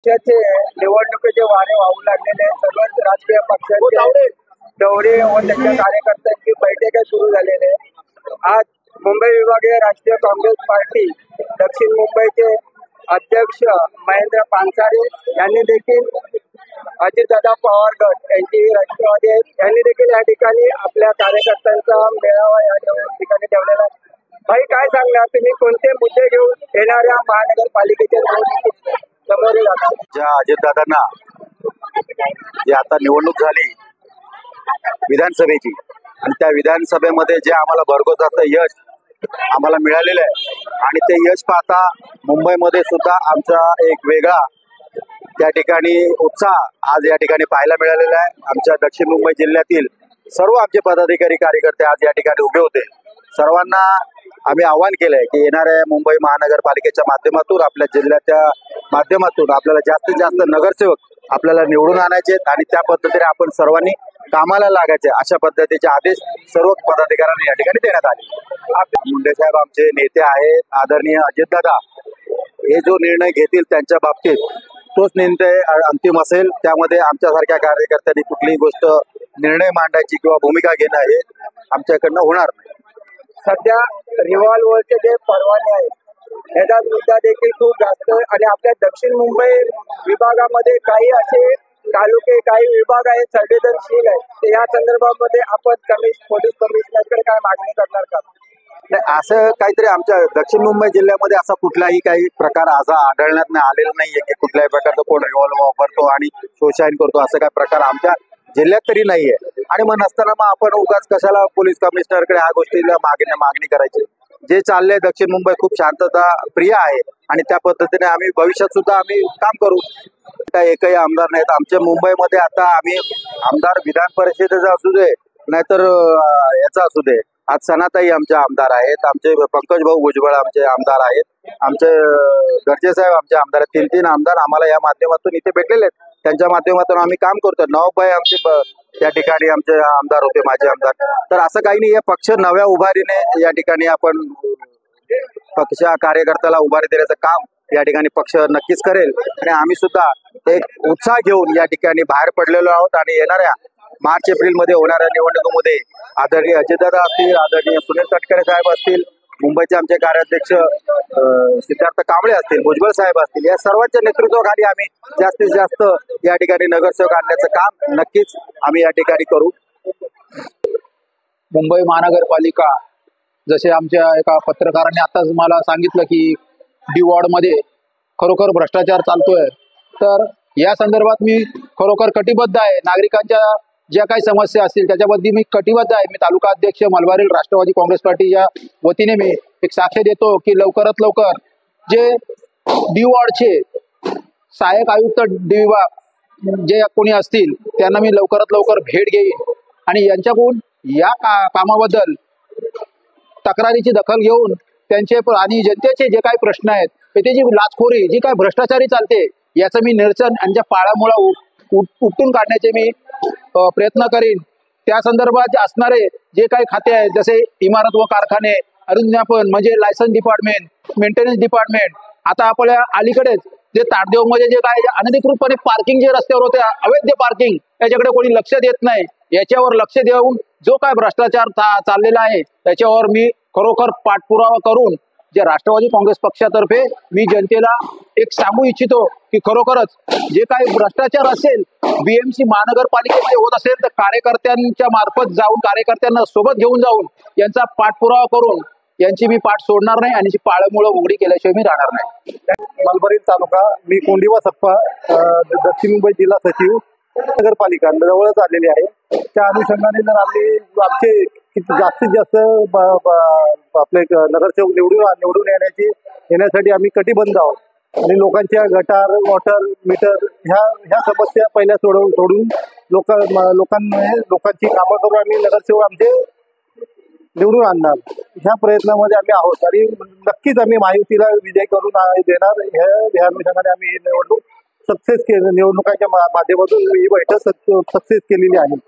पक्षाचे निवडणुकीचे वारे वाहू लागलेले आहेत. सर्वच राजकीय पक्षांचे दौरे व त्यांच्या कार्यकर्त्यांची बैठका सुरू झालेली आहे. आज मुंबई विभागीय राष्ट्रीय काँग्रेस पार्टी दक्षिण मुंबईचे अध्यक्ष महेंद्र पानसरे यांनी देखील अजितदादा पवार गट यांची राष्ट्रवादी यांनी देखील या ठिकाणी आपल्या कार्यकर्त्यांचा मेळावा या ठिकाणी ठेवलेला आहे. भाई, काय सांगणार तुम्ही, कोणते मुद्दे घेऊन येणाऱ्या महानगरपालिकेच्या निवडणुकीत समोर जाणार? ज्या अजितदादांना जी आता निवडणूक झाली विधानसभेची आणि त्या विधानसभेमध्ये जे आम्हाला भरघोस असं यश आम्हाला मिळालेलं आहे आणि ते यश पाहता मुंबईमध्ये सुद्धा आमचा एक वेगळा त्या ठिकाणी उत्साह आज या ठिकाणी पाहायला मिळालेला आहे. आमच्या दक्षिण मुंबई जिल्ह्यातील सर्व आमचे पदाधिकारी कार्यकर्ते आज या ठिकाणी उभे होते. सर्वांना आम्ही आवाहन केलंय की येणाऱ्या मुंबई महानगरपालिकेच्या माध्यमातून आपल्या जिल्ह्याच्या माध्यमातून आपल्याला जास्तीत जास्त नगरसेवक आपल्याला निवडून आणायचे आणि त्या पद्धतीने आपण सर्वांनी कामाला लागायचे अशा पद्धतीचे आदेश सर्व पदाधिकाऱ्यांना या ठिकाणी देण्यात आले. मुंडे साहेब आमचे नेते आहेत. आदरणीय अजितदादा हे जो निर्णय घेतील त्यांच्या बाबतीत तोच निर्णय अंतिम असेल. त्यामध्ये आमच्यासारख्या कार्यकर्त्यांनी कुठलीही गोष्ट निर्णय मांडायची किंवा भूमिका घेणं हे आमच्याकडनं होणार नाही. सध्या रिव्हॉल्व्हरचे जे परवाने आहेत याचा मुद्दा देखील खूप जास्त आणि आपल्या दक्षिण मुंबई विभागामध्ये काही असे तालुके काही विभाग आहेत संवेदनशील आहेत. तर या संदर्भामध्ये आपण पोलीस कमिशनरकडे काय मागणी करणार का? नाही, असं काहीतरी आमच्या दक्षिण मुंबई जिल्ह्यामध्ये असा कुठलाही काही प्रकार असा आढळण्यात आलेला नाहीये की कुठल्याही प्रकारचा कोण रिव्हॉल्वर वापरतो आणि शोषण करतो असं काही प्रकार आमच्या जिल्ह्यात तरी नाहीये. आणि मग नसताना मग आपण उगाच कशाला पोलीस कमिशनरकडे ह्या गोष्टीला मागणी करायची. जे चाललंय दक्षिण मुंबई खूप शांतता प्रिय आहे आणि त्या पद्धतीने आम्ही भविष्यात सुद्धा आम्ही काम करू. एकही आमदार नाहीत आमच्या मुंबईमध्ये. आता आम्ही आमदार विधान परिषदेचा असू दे नाहीतर याचा असू दे, आज सनाताई आमचे आमदार आहेत, आमचे पंकज भाऊ भुजबळ आमचे आमदार आहेत, आमचे गर्जे साहेब आमचे आमदार आहेत. तीन आमदार आम्हाला या माध्यमातून इथे भेटलेले आहेत. त्यांच्या माध्यमातून आम्ही काम करतो. नवाबाई आमचे त्या ठिकाणी आमचे आमदार होते, माझे आमदार. तर असं काही नाही, पक्ष नव्या उभारीने या ठिकाणी आपण पक्ष कार्यकर्त्याला उभारी देण्याचं काम या ठिकाणी पक्ष नक्कीच करेल. आणि आम्ही सुद्धा एक उत्साह घेऊन या ठिकाणी बाहेर पडलेलो आहोत. आणि येणाऱ्या मार्च एप्रिल मध्ये होणाऱ्या निवडणुकीमध्ये आदरणीय अजितदादा असतील, आदरणीय सुनील तटकरे साहेब असतील, मुंबईचे आमचे कार्याध्यक्ष सिद्धार्थ कांबळे असतील, भुजबळ साहेब असतील, या सर्वांच्या नेतृत्वाखाली आम्ही जास्तीत जास्त या ठिकाणी नगरसेवक आणण्याचं काम नक्कीच आम्ही या ठिकाणी करू. मुंबई महानगरपालिका जसे आमच्या एका पत्रकाराने आताच मला सांगितलं की डी वॉर्डमध्ये खरोखर भ्रष्टाचार चालतोय, तर या संदर्भात मी खरोखर कटिबद्ध आहे. नागरिकांच्या ज्या काही समस्या असतील त्याच्याबद्दल मी कटिबद्ध आहे. मी तालुका अध्यक्ष मलबारील राष्ट्रवादी काँग्रेस पार्टीच्या वतीने मी एक साक्ष देतो की लवकरात लवकर जे डी वॉर्डचे सहाय्यक आयुक्त डी विभाग जे कोणी असतील त्यांना मी लवकरात लवकर भेट घेईन आणि यांच्याकडून या कामाबद्दल तक्रारीची दखल घेऊन त्यांचे आणि जनतेचे जे काही प्रश्न आहेत त्याची लाचखोरी जी काय भ्रष्टाचारी चालते याचं मी निरसन यांच्या पाळामुळा उपटून काढण्याचे मी प्रयत्न करीन. त्या संदर्भात असणारे जे काही खाते आहेत जसे इमारत व कारखाने, अरुंज्ञापन म्हणजे लायसन्स डिपार्टमेंट, मेंटेनन्स डिपार्टमेंट, आता आपल्या अलीकडेच जे ताडदेवमध्ये जे काय अनधिकृतपणे पार्किंग जे रस्त्यावर होते अवैध पार्किंग याच्याकडे कोणी लक्ष देत नाही. याच्यावर लक्ष देऊन जो काय भ्रष्टाचार चाललेला आहे त्याच्यावर मी खरोखर पाठपुरावा करून जे राष्ट्रवादी काँग्रेस पक्षातर्फे मी जनतेला एक सांगू इच्छितो की खरोखरच जे काही भ्रष्टाचार असेल बीएमसी महानगरपालिकेमध्ये होत असेल तर कार्यकर्त्यांच्या मार्फत जाऊन कार्यकर्त्यांना सोबत घेऊन जाऊन यांचा पाठपुरावा करून यांची मी पाठ सोडणार नाही आणि पाळमुळं उघडी केल्याशिवाय मी राहणार नाही. मलबारील तालुका, मी कोंडिवा सप्पा, दक्षिण मुंबई जिल्हा सचिव, नगरपालिका जवळच आलेली आहे. त्या अनुषंगाने जर आमचे जास्तीत जास्त आपले नगरसेवक निवडून येण्यासाठी आम्ही कटिबद्ध आहोत. आणि लोकांच्या गटार, वॉटर मीटर ह्या समस्या पहिल्या सोडून लोकांची कामं करून आम्ही नगरसेवक आमचे निवडून आणणार ह्या प्रयत्नामध्ये आम्ही आहोत. आणि नक्कीच आम्ही महायुतीला विजय करून देणार. ह्या अनुषंगाने आम्ही ही निवडणूक निवडणुकांच्या माध्यमातून ही बैठक सक्सेस केलेली आहे.